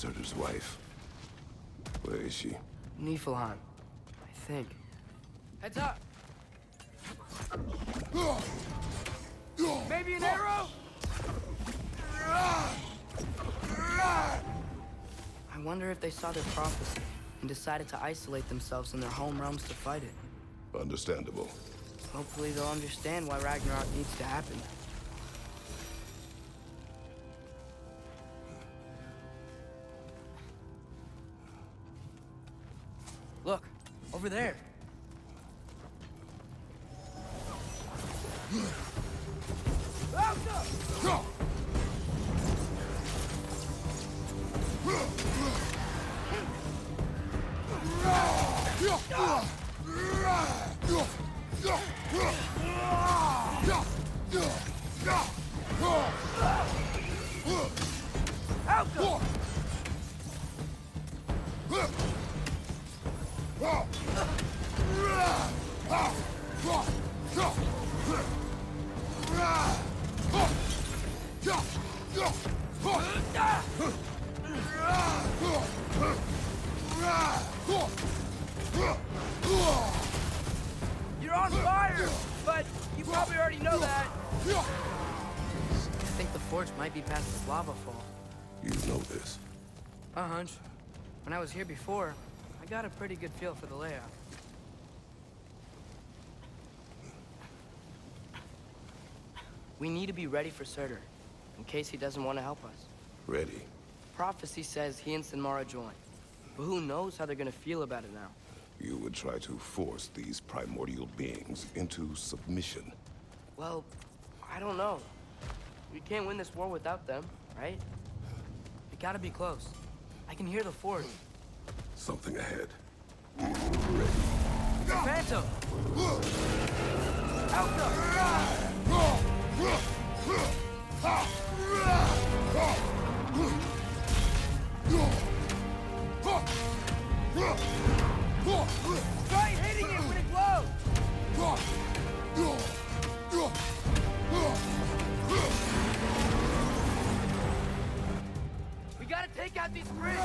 Surtur's wife. Where is she? Niflheim, I think. Heads up! Maybe an arrow? I wonder if they saw their prophecy and decided to isolate themselves in their home realms to fight it. Understandable. Hopefully they'll understand why Ragnarok needs to happen. Look, over there. You're on fire, but you probably already know that. I think the forge might be past this lava fall. You know this. A hunch. When I was here before, I got a pretty good feel for the layout. We need to be ready for Surtur, in case he doesn't want to help us. Ready. Prophecy says he and Sinmara join, but who knows how they're gonna feel about it now. You would try to force these primordial beings into submission. Well, I don't know. We can't win this war without them, right? We gotta be close. I can hear the forge. Something ahead. Phantom! Alka! Try hitting it when it glows! We gotta take out these bridges!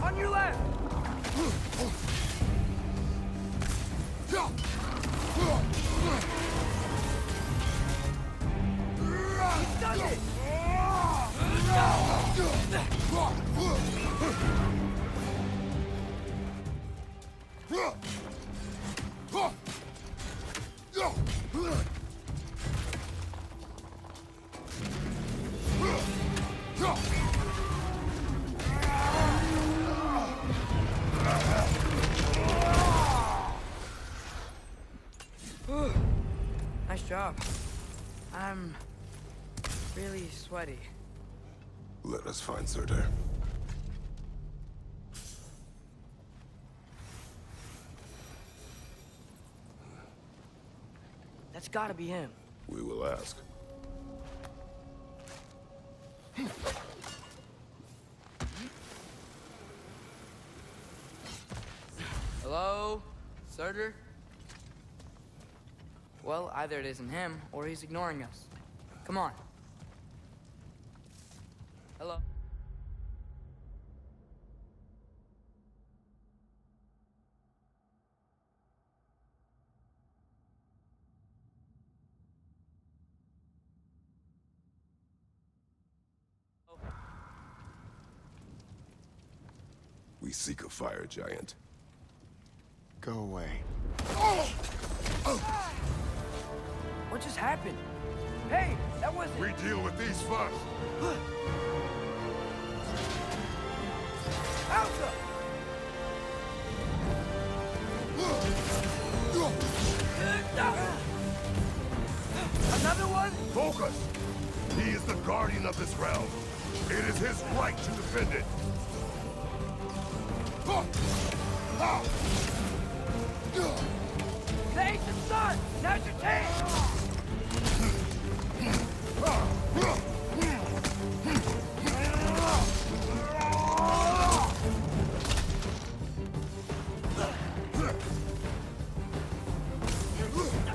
On your left! He's done it! Nice job. I'm really sweaty. Let us find Surtur. That's gotta be him. We will ask. Hello? Surtur? Well, either it isn't him, or he's ignoring us. Come on. Hello? We seek a fire giant. Go away. What just happened? Hey, that wasn't... We deal with these first. Alka! Another one? Focus! He is the guardian of this realm. It is his right to defend it. The ancient sun! Now's your chance!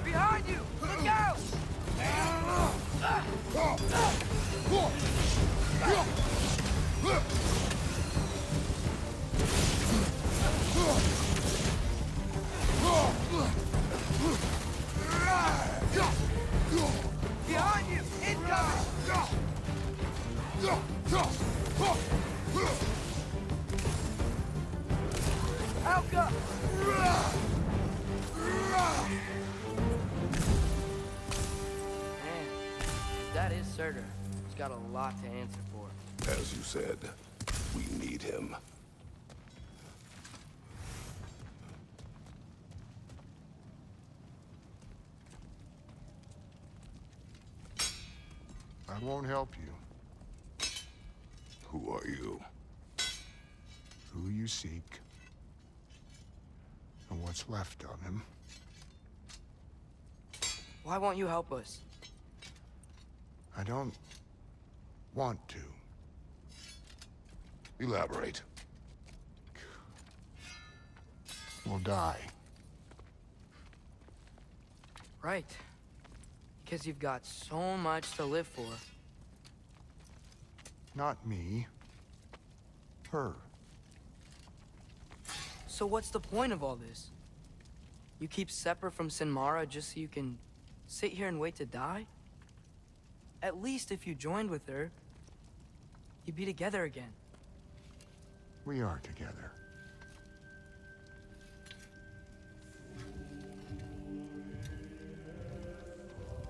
Behind you! Look out! Behind you! Incoming! Alka! Man, that is Surtur. He's got a lot to answer for. As you said, we need him. I won't help you. Who are you? Who you seek, and what's left of him. Why won't you help us? I don't want to. Elaborate. We'll die. Right. Because you've got so much to live for. Not me. Her. So what's the point of all this? You keep separate from Sinmara just so you can sit here and wait to die? At least if you joined with her, you'd be together again. We are together.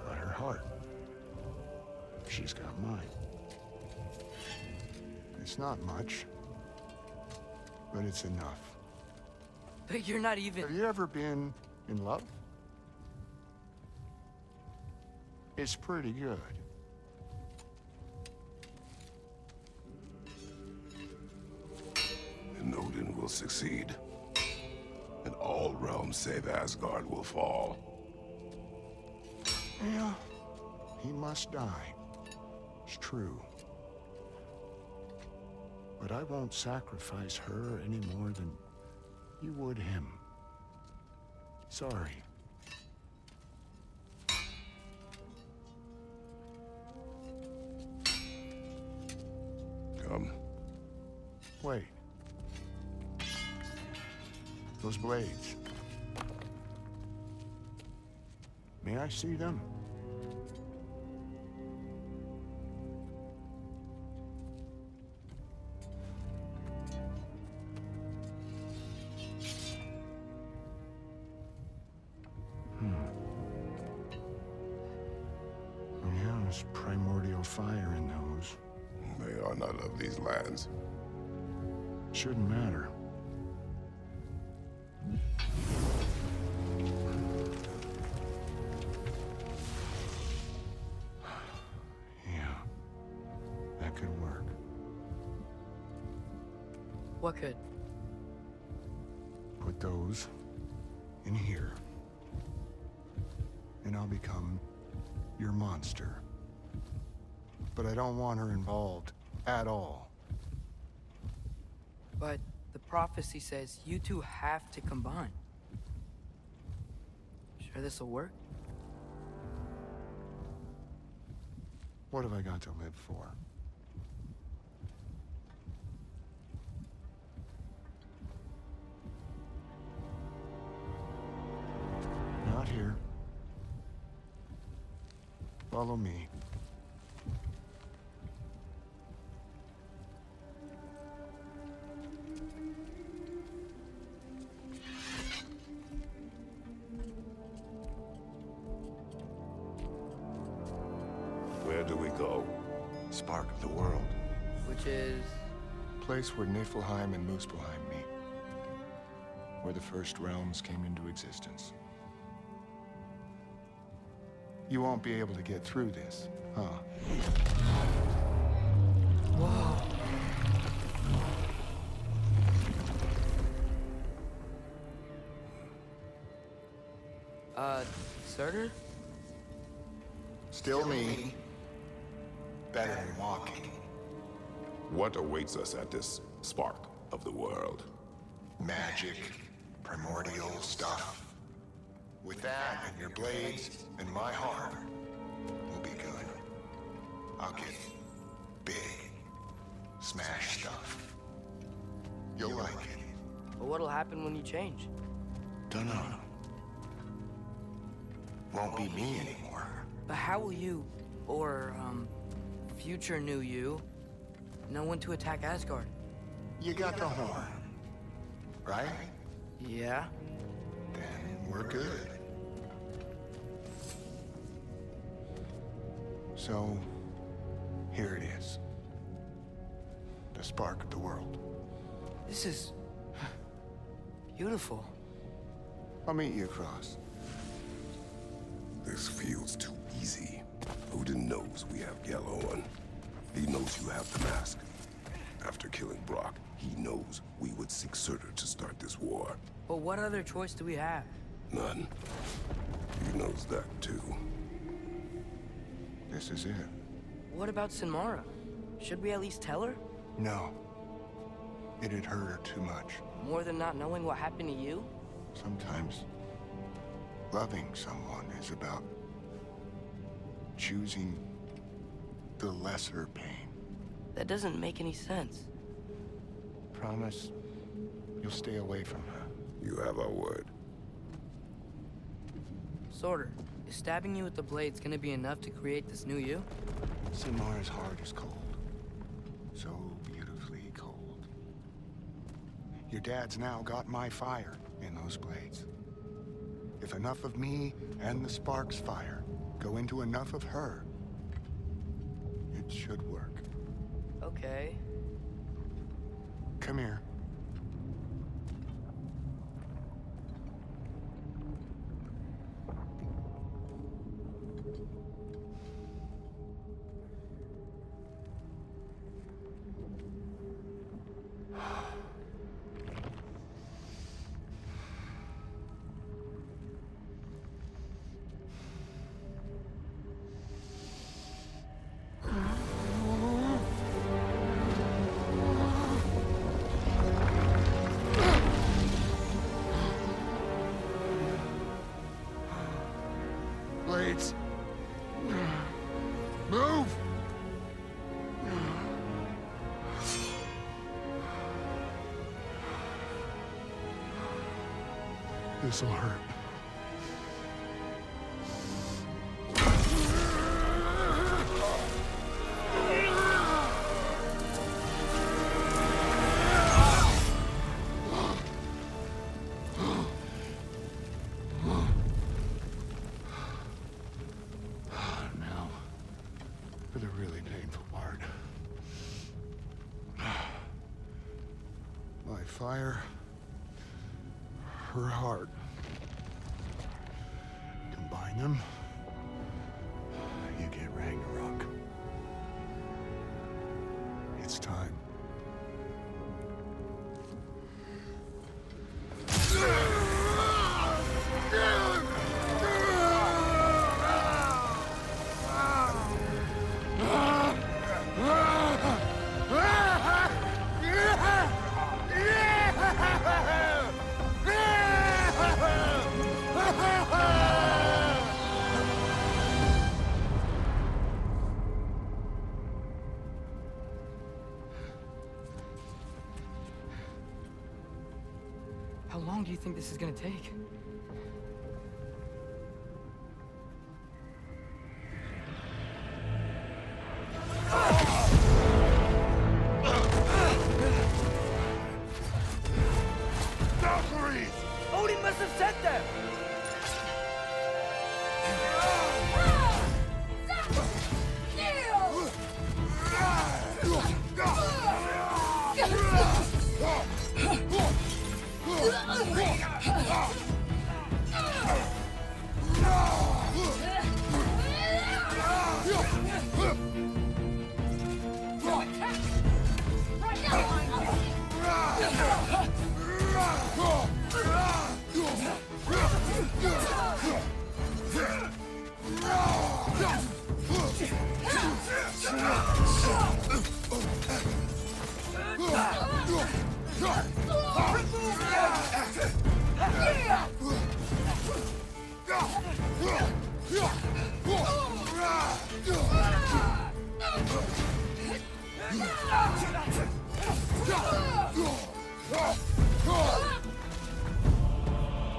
Got her heart. She's got mine. It's not much, but it's enough. But you're not even... Have you ever been in love? It's pretty good. And Odin will succeed. And all realms save Asgard will fall. Yeah, he must die. It's true. But I won't sacrifice her any more than you would him. Sorry. Come. Wait. Those blades. May I see them? Yeah, there's primordial fire in those. They are not of these lands. Shouldn't matter. Yeah, that could work. What could? Put those in here, and I'll become your monster. But I don't want her involved at all. But the prophecy says you two have to combine. Sure this'll work? What have I got to live for? Not here. Follow me. Where do we go? Spark of the world. Which is... Place where Niflheim and Muspelheim meet. Where the first realms came into existence. You won't be able to get through this, huh? Whoa. Surtur? Still me. Better than walking. What awaits us at this spark of the world? Magic, primordial stuff. With that and your blades and my heart, we'll be good. I'll get big, smash stuff. You'll like it. But what'll happen when you change? Dunno. Won't be me anymore. But how will you, or, future new you, know when to attack Asgard? You got the horn, right? Yeah? Then we're good. So, here it is. The spark of the world. This is... beautiful. I'll meet you across. This feels too easy. Odin knows we have Yellow One. He knows you have the mask. After killing Brock, he knows we would seek Surtur to start this war. But what other choice do we have? None. He knows that too. This is it. What about Sinmara? Should we at least tell her? No. It'd hurt her too much. More than not knowing what happened to you? Sometimes loving someone is about choosing the lesser pain. That doesn't make any sense. Promise you'll stay away from her. You have our word. Surtur, is stabbing you with the blades gonna be enough to create this new you? Sinmara's heart is cold. So beautifully cold. Your dad's now got my fire in those blades. If enough of me and the spark's fire go into enough of her, it should work. Okay. Come here. Blades. Move! This'll hurt. Now, for the really painful part. My fire, her heart. Combine them, you get Ragnarok. It's time. How long do you think this is gonna take? Valkyries! Odin must have sent them!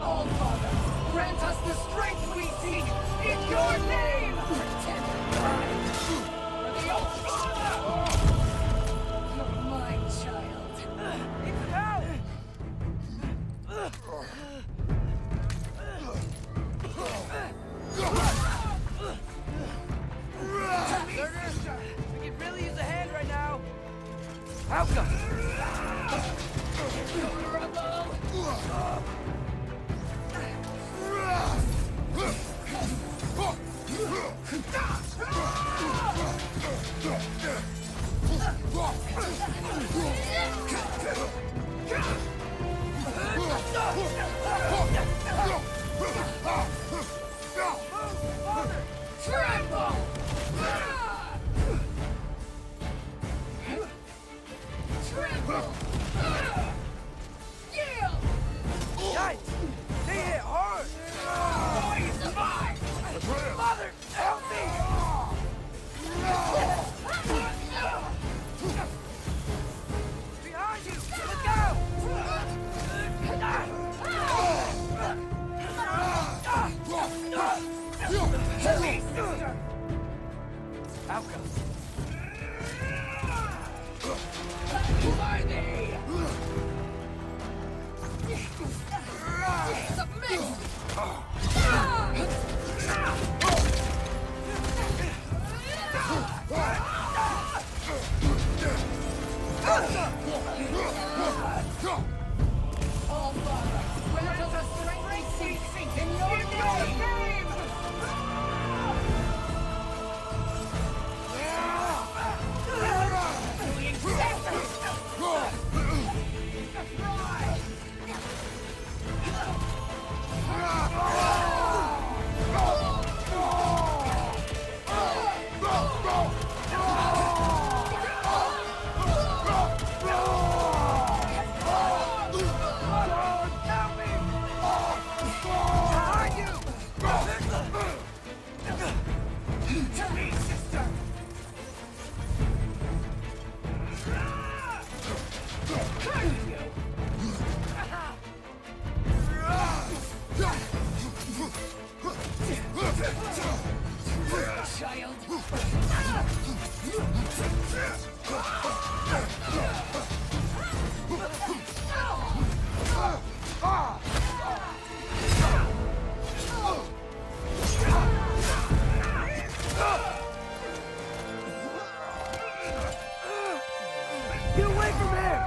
All-Father, grant us the strength we seek in your name! Pretend right! For the All-Father! You're mine, child. It's out! Surtur, we could really use a hand right now. Outcome! Tremble! Tremble! Yield! Guys, they hit hard! Poison mine! Mother, help me! Behind you! Let's go! Outcome. By thee! Submit! All-Father, grant us a strength we seek in your name! Get away from here!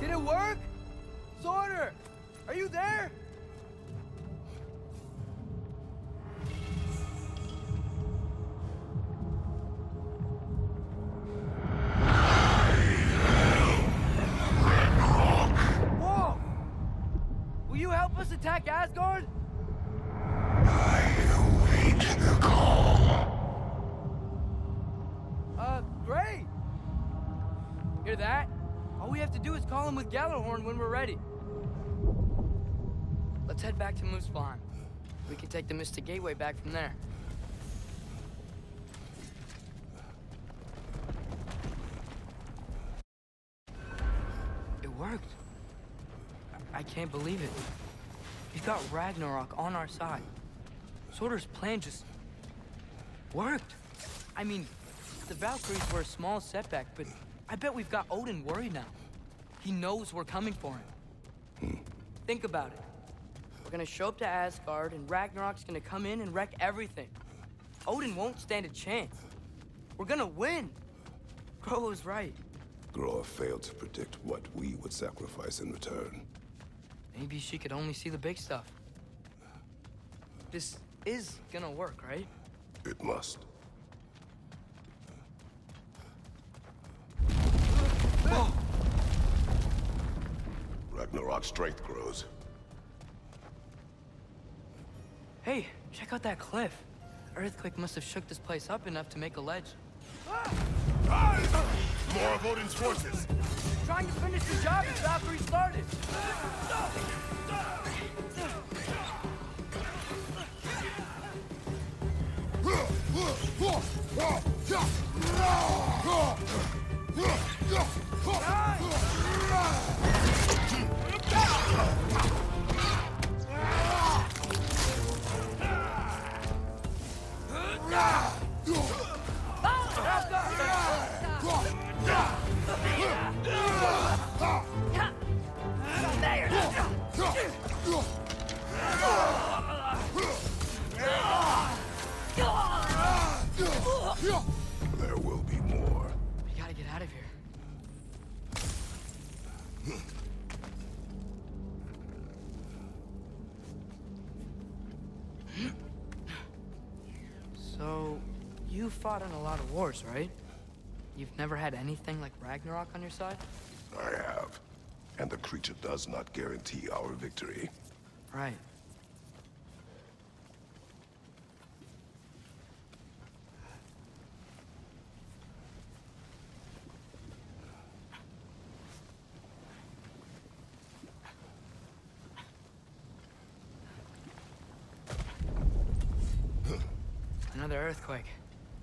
Did it work? Surtur, are you there? Whoa! Will you help us attack Asgard? Great! Hear that? All we have to do is call him with Gjallarhorn when we're ready. Let's head back to Muspelheim. We can take the Mystic Gateway back from there. It worked. I can't believe it. We've got Ragnarok on our side. Surtur's plan just worked. I mean, the Valkyries were a small setback, but I bet we've got Odin worried now. He knows we're coming for him. Think about it. We're gonna show up to Asgard, and Ragnarok's gonna come in and wreck everything. Odin won't stand a chance. We're gonna win. Crow was right. Groa failed to predict what we would sacrifice in return. Maybe she could only see the big stuff. This is gonna work, right? It must. Ragnarok's strength grows. Hey, check out that cliff. Earthquake must have shook this place up enough to make a ledge. More of Odin's forces! Trying to finish the job after he started. There will be more. We gotta get out of here. So, you fought in a lot of wars, right? You've never had anything like Ragnarok on your side? I have. And the creature does not guarantee our victory. Right. Another earthquake.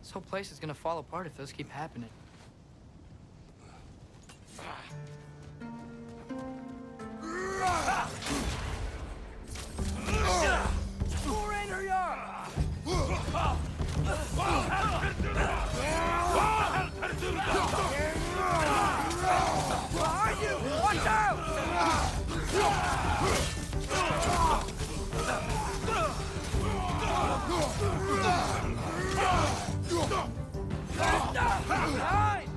This whole place is gonna fall apart if those keep happening. Behind you! Watch out! Behind!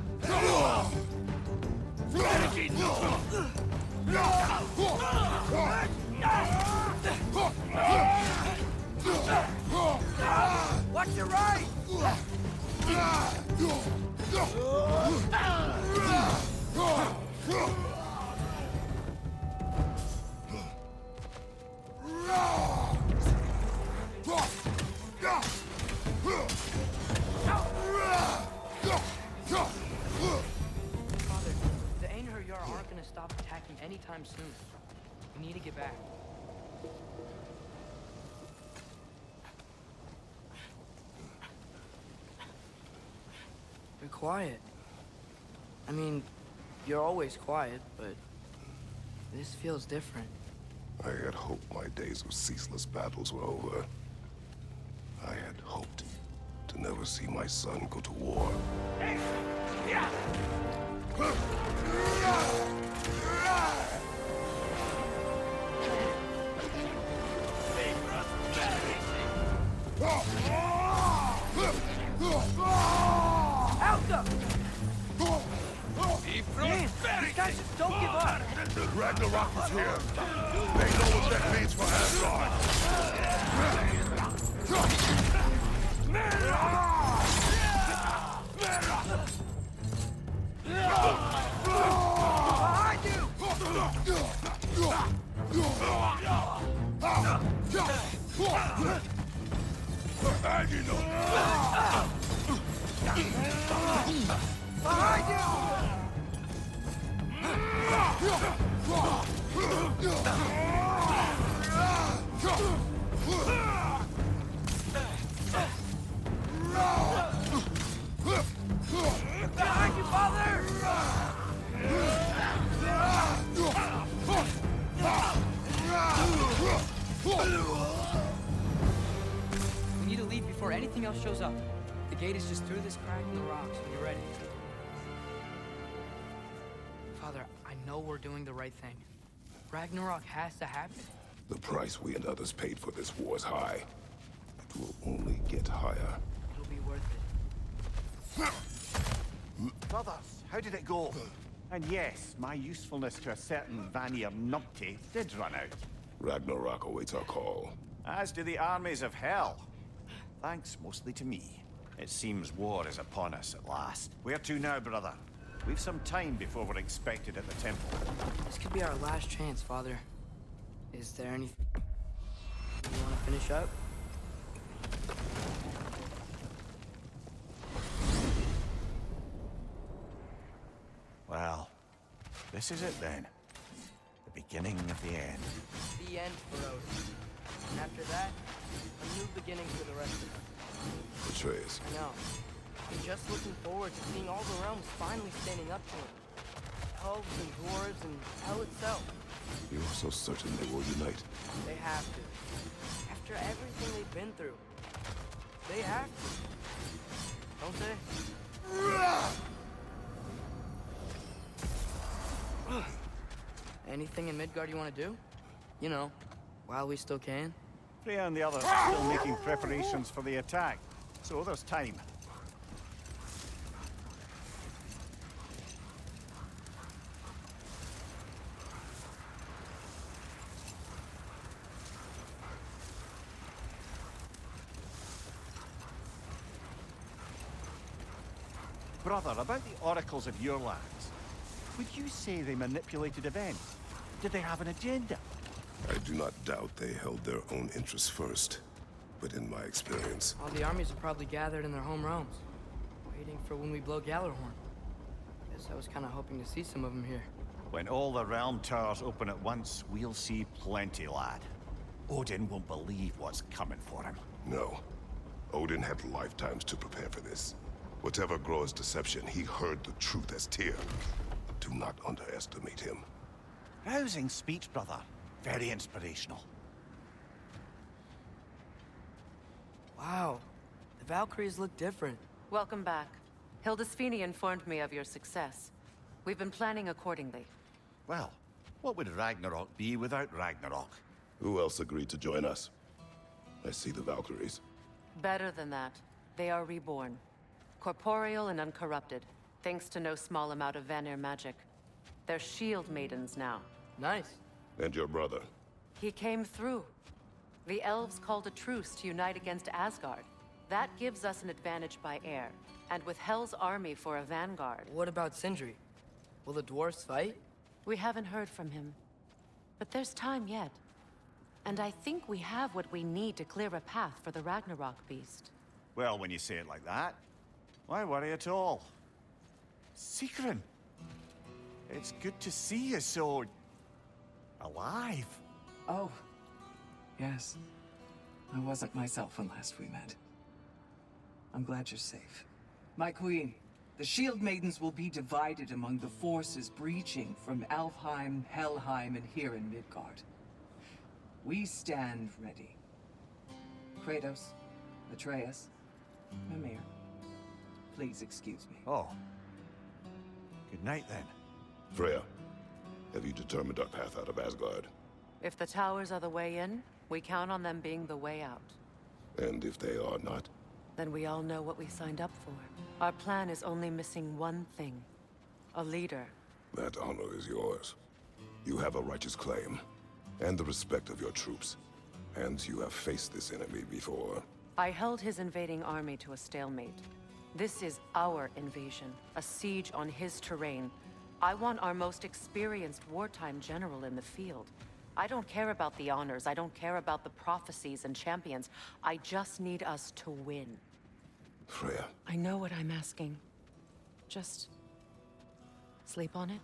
Watch your right! Father, the Einherjar aren't gonna stop attacking anytime soon. We need to get back. You're quiet. I mean, you're always quiet, but this feels different. I had hoped my days of ceaseless battles were over. I had hoped to never see my son go to war. Alka! Man, these guys just don't give up! Ragnarok is here. They know what that means for Asgard. Behind you! And you know. Behind you! Behind you, father! We need to leave before anything else shows up. The gate is just through this crack in the rocks when you're ready. Father, I know we're doing the right thing. Ragnarok has to happen. The price we and others paid for this war is high. It will only get higher. It'll be worth it. Brothers, how did it go? And yes, my usefulness to a certain Vanir numpty did run out. Ragnarok awaits our call. As do the armies of hell. Thanks mostly to me. It seems war is upon us at last. Where to now, brother? We've some time before we're expected at the temple. This could be our last chance, Father. Is there anything you want to finish up? Well, this is it then. The beginning of the end. The end for Odin. And after that, a new beginning for the rest of us. Atreus, I know. I'm just looking forward to seeing all the realms finally standing up to him. Elves and dwarves and hell itself. you're so certain they will unite. They have to. After everything they've been through. They have to. Don't they? Anything in Midgard you want to do? You know, while we still can. Freya and the others are still making preparations for the attack, so there's time. Brother, about the oracles of your lands, would you say they manipulated events? Did they have an agenda? I do not doubt they held their own interests first. But in my experience, All the armies are probably gathered in their home realms, waiting for when we blow Gallarhorn. Guess I was kind of hoping to see some of them here. When all the realm towers open at once, we'll see plenty, lad. Odin won't believe what's coming for him. no. Odin had lifetimes to prepare for this. Whatever Groa's deception, he heard the truth as Tyr. Do not underestimate him. Rousing speech, brother. Very inspirational. Wow, the Valkyries look different. Welcome back. Hildisvini informed me of your success. We've been planning accordingly. Well, what would Ragnarok be without Ragnarok? Who else agreed to join us? I see the Valkyries. Better than that, they are reborn. Corporeal and uncorrupted, thanks to no small amount of Vanir magic. They're shield maidens now. Nice. And your brother. He came through. The elves called a truce to unite against Asgard. That gives us an advantage by air, and with Hell's army for a vanguard. What about Sindri? Will the dwarves fight? We haven't heard from him. But there's time yet. And I think we have what we need to clear a path for the Ragnarok beast. Well, when you say it like that, why worry at all? Sigrun! It's good to see you so... alive. Oh, yes. I wasn't myself when last we met. I'm glad you're safe. My queen, the Shield Maidens will be divided among the forces breaching from Alfheim, Helheim, and here in Midgard. We stand ready. Kratos, Atreus, Mimir, please excuse me. Oh. Good night, then. Freya, have you determined our path out of Asgard? If the towers are the way in, we count on them being the way out. And if they are not? Then we all know what we signed up for. Our plan is only missing one thing. A leader. That honor is yours. You have a righteous claim, and the respect of your troops. And you have faced this enemy before. I held his invading army to a stalemate. This is our invasion, a siege on his terrain. I want our most experienced wartime general in the field. I don't care about the honors, I don't care about the prophecies and champions. I just need us to win. Freya, I know what I'm asking. Just... sleep on it?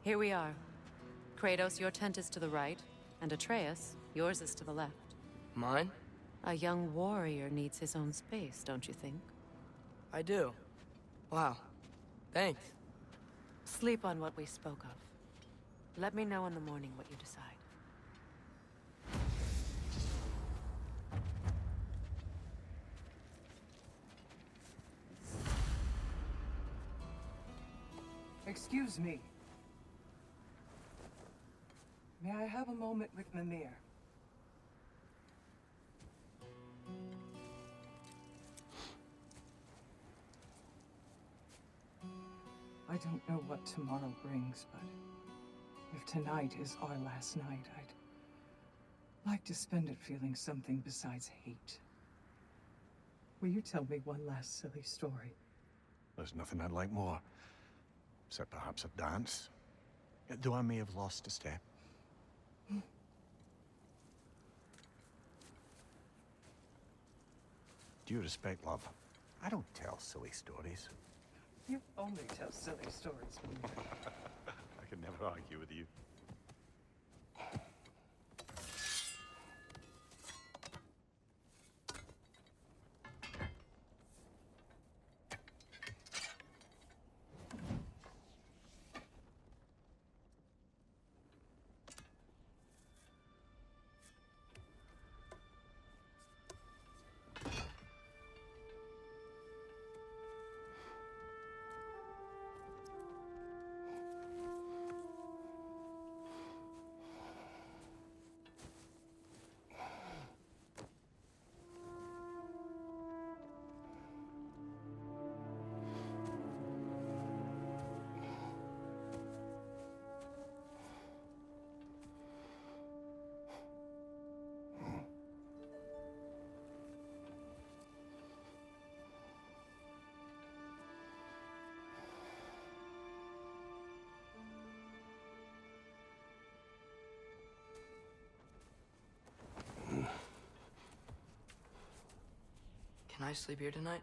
Here we are. Kratos, your tent is to the right, and Atreus, yours is to the left. Mine? A young warrior needs his own space, don't you think? I do. Wow. Thanks. Sleep on what we spoke of. Let me know in the morning what you decide. Excuse me. May I have a moment with Mimir? I don't know what tomorrow brings, but if tonight is our last night, I'd like to spend it feeling something besides hate. Will you tell me one last silly story? There's nothing I'd like more. Except perhaps a dance. Though I may have lost a step. Due respect, love. I don't tell silly stories. You only tell silly stories when you're... I can never argue with you. Can I sleep here tonight?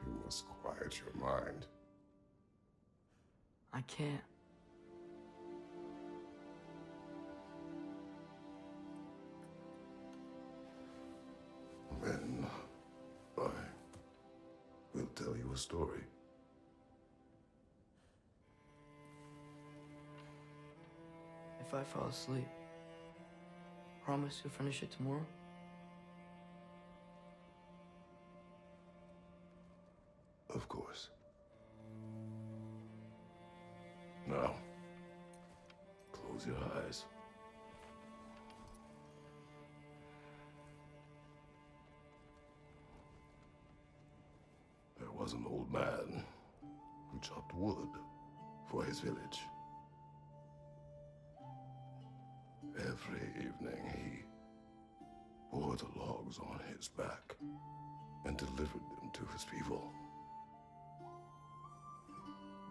You must quiet your mind. I can't. Then I will tell you a story. If I fall asleep, promise you'll finish it tomorrow? Of course. Now, close your eyes. There was an old man who chopped wood for his village. Every evening he bore the logs on his back and delivered them to his people.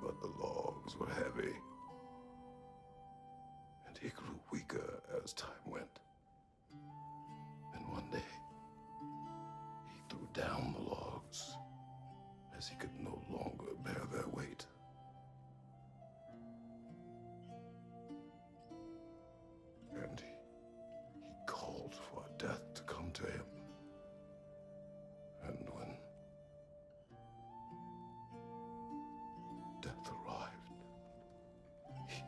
But the logs were heavy, and he grew weaker as time went. And one day, he threw down the logs as he could no longer bear their weight. And he called for death to come to him. And when death arrived, he...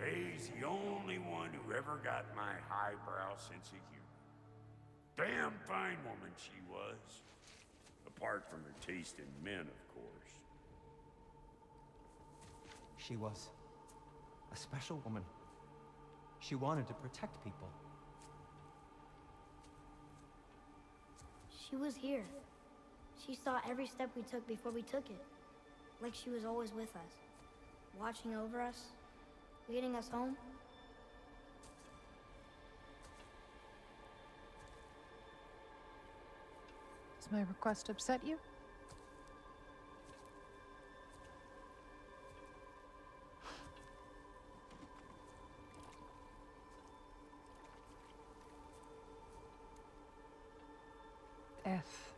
Kay's the only one who ever got my highbrow sense of humor. Damn fine woman she was. Apart from her taste in men, of course. She was a special woman. She wanted to protect people. She was here. She saw every step we took before we took it. Like she was always with us. Watching over us. Leading us home. Does my request upset you? Death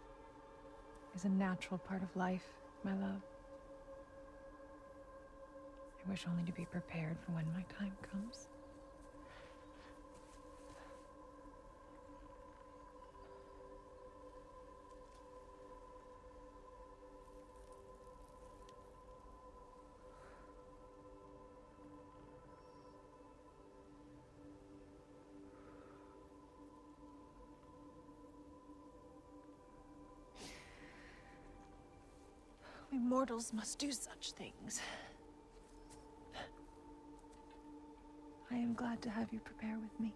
is a natural part of life, my love. I wish only to be prepared for when my time comes. We mortals must do such things. I am glad to have you prepare with me.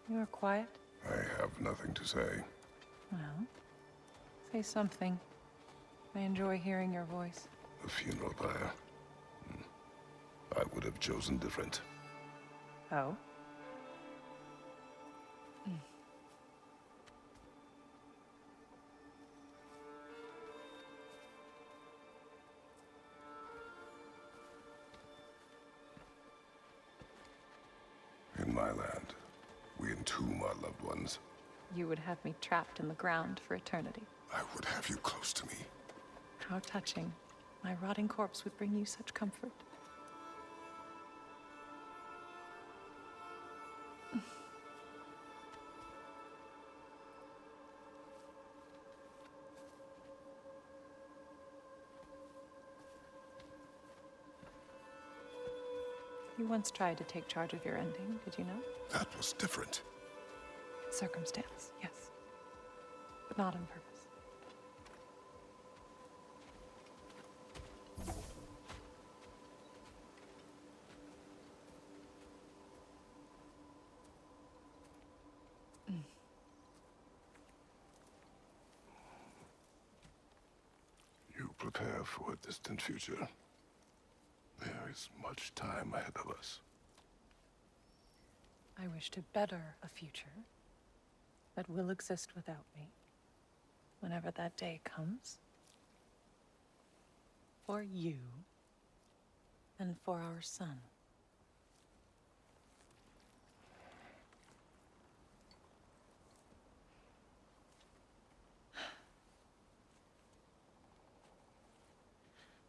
You are quiet? I have nothing to say. Well, say something. I enjoy hearing your voice. The funeral pyre. I would have chosen different. Oh? In my land, we entomb our loved ones. You would have me trapped in the ground for eternity. I would have you close to me. How touching. My rotting corpse would bring you such comfort. You once tried to take charge of your ending, did you know? That was different. Circumstance, yes. But not on purpose. You prepare for a distant future. There is much time ahead of us. I wish to better a future that will exist without me, whenever that day comes. For you, and for our son.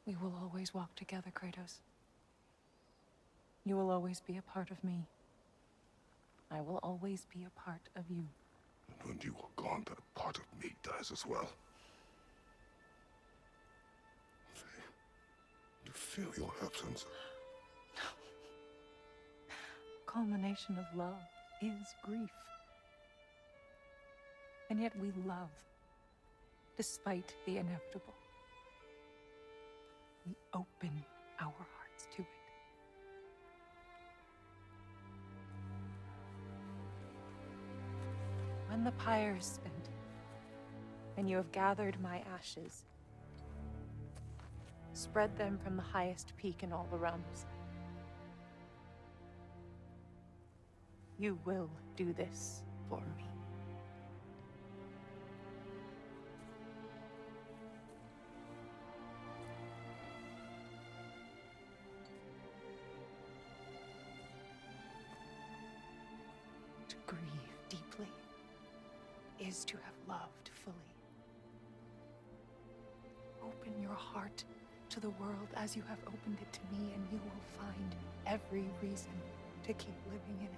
We will always walk together, Kratos. You will always be a part of me. I will always be a part of you. And when you are gone, that part of me dies as well. To feel your absence. Culmination of love is grief. And yet we love, despite the inevitable. We open our hearts to it. When the pyre is spent, and you have gathered my ashes, spread them from the highest peak in all the realms. You will do this for me. To grieve deeply is to have loved fully. Open your heart to the world as you have opened it to me, and you will find every reason to keep living in it.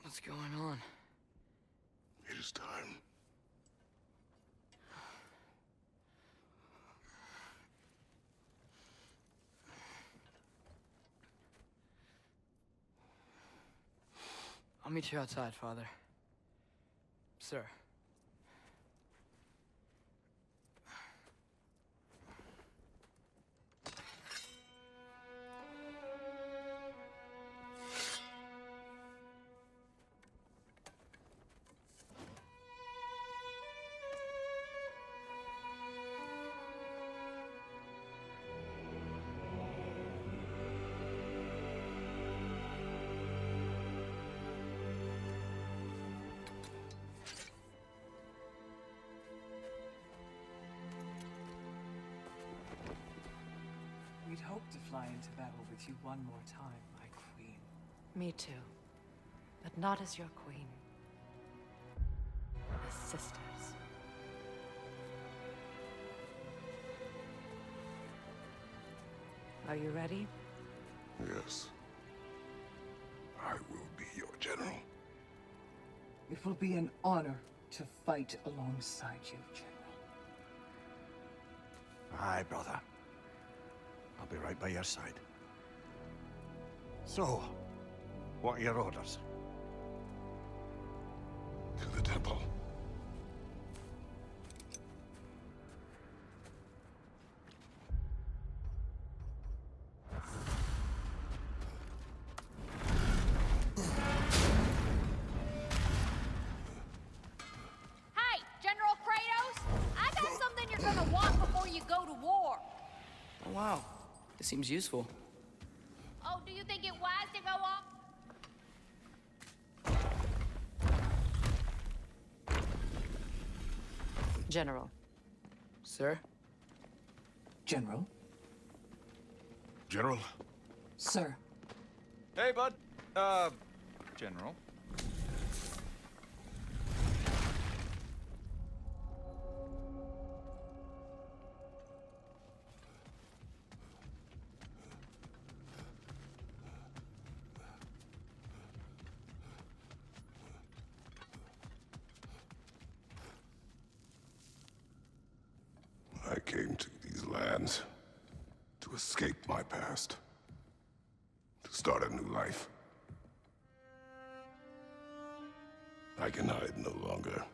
What's going on? It is time. I'll meet you outside, Father. Sir. We'd hoped to fly into battle with you one more time, my queen. Me too. But not as your queen. As sisters. Are you ready? Yes. I will be your general. It will be an honor to fight alongside you, General. Aye, brother. I'll be right by your side. So, what are your orders? To the temple. Hey, General Kratos! I got something you're gonna want before you go to war. Oh, wow. This seems useful. Oh, do you think it wise to go off? General. Sir? General? General? Sir. Hey, bud. General. I came to these lands to escape my past, to start a new life. I can hide no longer.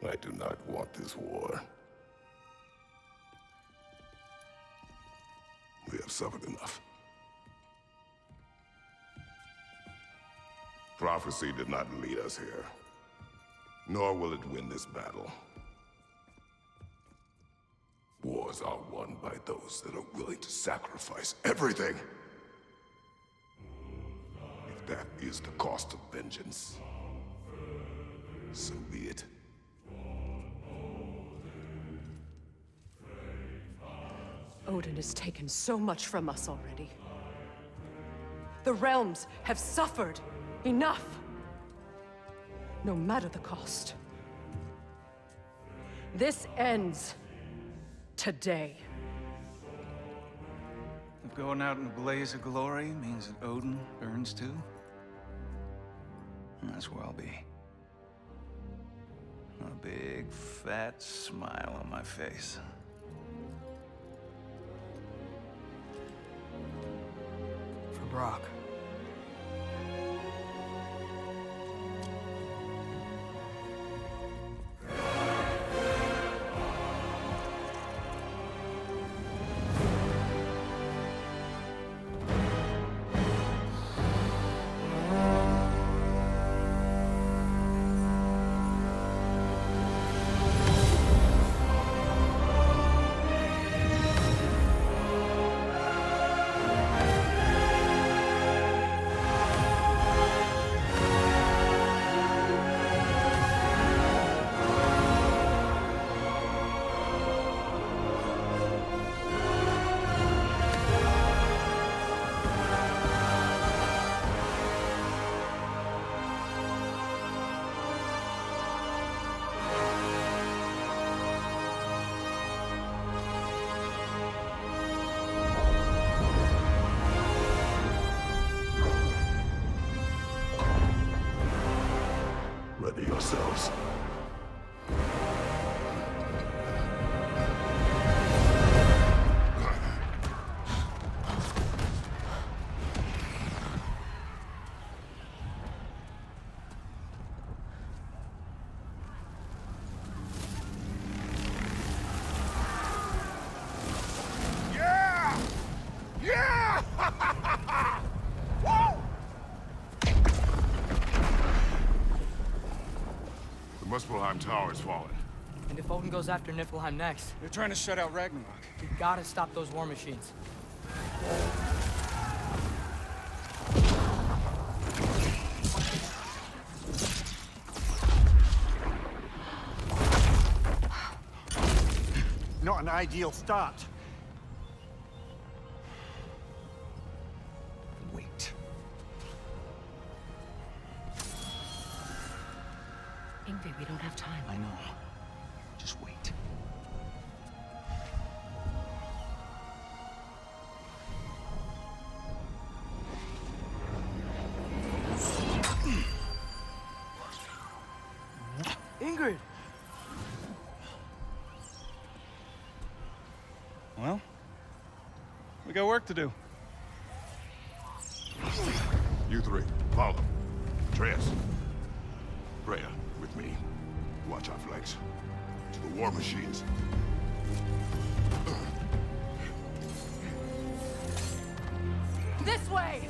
I do not want this war. We have suffered enough. Prophecy did not lead us here, nor will it win this battle. Wars are won by those that are willing to sacrifice everything. If that is the cost of vengeance, so be it. Odin has taken so much from us already. The realms have suffered enough. No matter the cost. This ends today. If going out in a blaze of glory means that Odin burns too, that's where I'll be. big, fat smile on my face. For Brock. Ready yourselves. Yeah! Yeah! Woo! The Muspelheim Tower is falling. And if Odin goes after Niflheim next, They're trying to shut out Ragnarok. we gotta stop those war machines. Not an ideal start. Wait. Ingrid, we don't have time. I know. Just wait. Ingrid! Well, we got work to do. You three, follow. Atreus. Freya, with me. Watch our flanks. To the war machines. This way!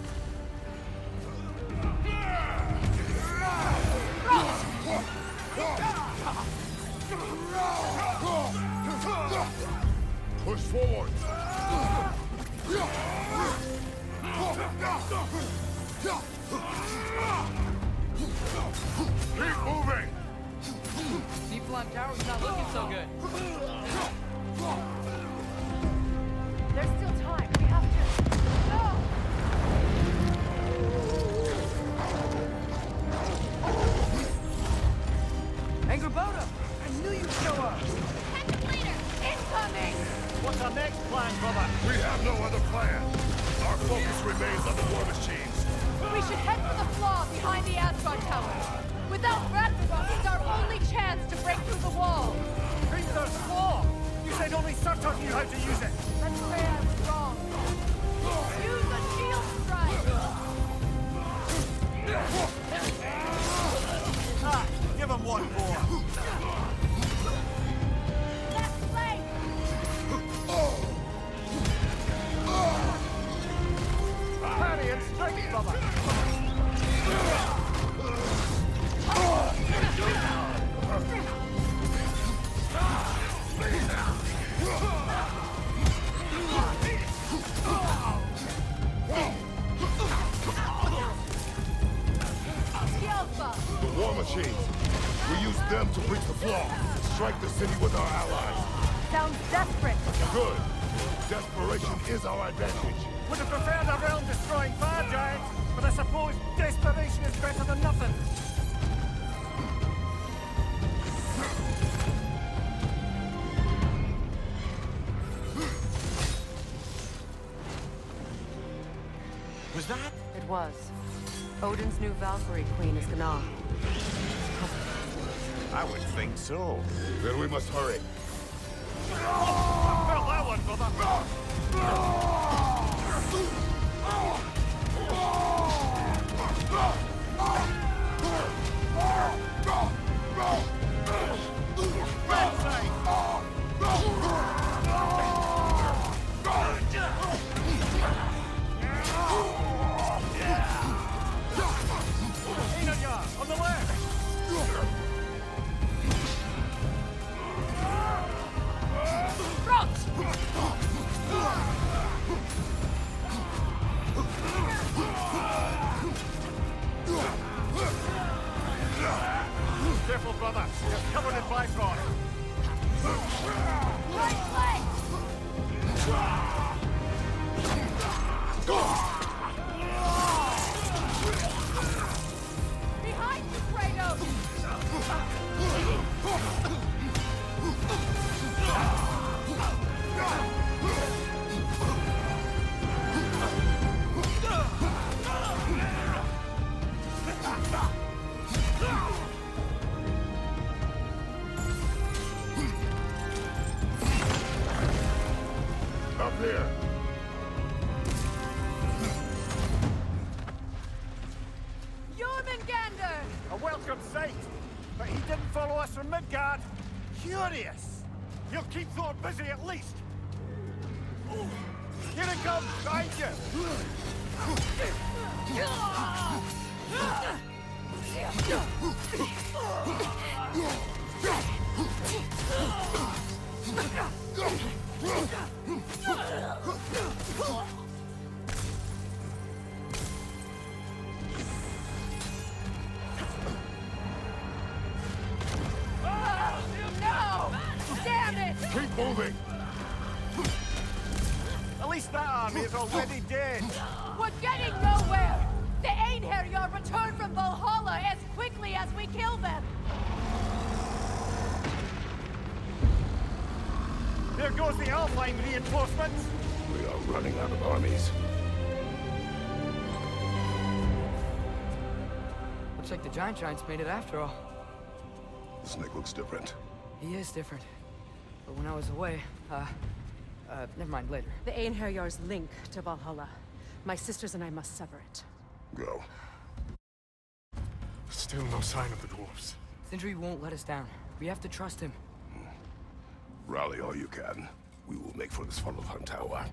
Push forward. Keep moving. Niflheim Tower's not looking so good. There's still time. We have to. No! Angrboda! I knew you'd show up! Incoming! What's our next plan, brother? We have no other plan. Our focus remains on the war machines. We should head for the flaw behind the Asgard Tower. Without Ragnarok, it's our only chance to break through the wall. Hringer's claw! You said only Surtur knew how to use it. Let's say I was wrong. Use the shield strike! Ah, give him one more. Left flank! Parry and strike, brother. The war machines. We use them to breach the flaw. Strike the city with our allies. Sounds desperate. Good. Desperation is our advantage. Would have preferred a realm-destroying fire giant, but I suppose desperation is better than nothing. Was that? It was. Odin's new Valkyrie queen is Gná. I would think so. Then we must hurry. Felt that one, brother. On the left! Careful, brother. You're covered in Bifrost. Right leg! Behind you, Kratos! Up here. Jormungandr! A welcome sight. But he didn't follow us from Midgard. Curious. He'll keep Thor busy at least. Here it comes, behind you. No! Damn it! Keep moving. At least that army is already dead. We're getting nowhere! The Einherjar return from Valhalla as quickly as we kill them! There goes the Alpine reinforcements. We are running out of armies. Looks like the Giants made it after all. The snake looks different. He is different. But when I was away, never mind, later. The Einherjar's link to Valhalla. My sisters and I must sever it. Go. Still no sign of the dwarves. Sindri won't let us down. We have to trust him. Rally all you can. We will make for the Svartalfheim Tower.